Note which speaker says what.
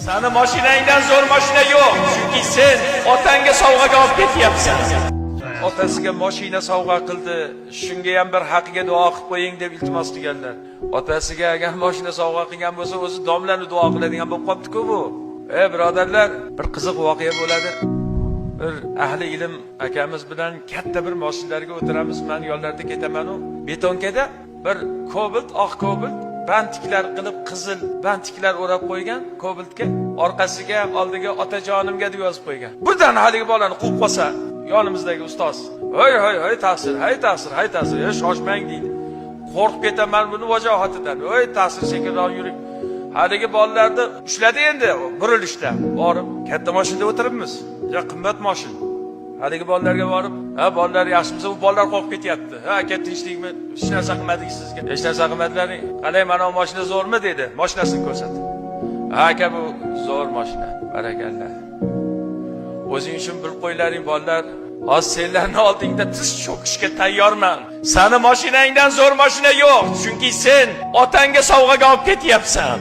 Speaker 1: Seni mashinangdan zo'r mashina yo'q. Chunki sen otangga sovg'aga olib ketyapsan. Otasiga mashina sovg'a qildi. Shunga ham bir haqiga duo qilib qo'ying deb iltimos qilganlar. Otasiga agar mashina sovg'a qilgan bo'lsa, o'zi domlani duo qiladigan bo'lib qopti-ku bu. Birodarlar, bir qiziq voqea bo'ladi. Bir ahli ilm akamiz bilan katta bir mashinalarga o'tiramiz. Men yo'llarda ketaman u. Betonkada bir Cobalt, oq Cobalt bantiklar qilib qizil bantiklar o'rab qo'ygan Cobaltga, orqasiga oldiga otajonimga deb yozib qo'ygan. Birdan haligi bolani quvib qolsa, yonimizdagi ustoz, "Hoy, ta'sir, ta'sir, shoshmang" deydi. Qo'rqib ketaman buni vajohatidan. Ta'sir sekinroq yuring. Haligi bolalarni ushladi endi burilishda. Borib, katta mashinada o'tiribmiz. Ja qimmat mashina. Haligi bolalarga borib, bolalar yaxshimisiz? Bu bolalar qo'rqib ketyapti. Aka tinchlikmi? Hech narsa qilmadik sizga. Hech narsa qilmadilaring. Qalay, mana bu mashina zo'rmi dedi. Mashinasini ko'rsatdi. Aka, bu zo'r mashina. Barakallah. O'zing uchun bilib qo'ylaring bolalar. Hozir senlarning oldingda tiz cho'kishga tayyorman. Seni mashinangdan zo'r mashina yo'q. Chunki sen otangga sovg'aga olib ketyapsan.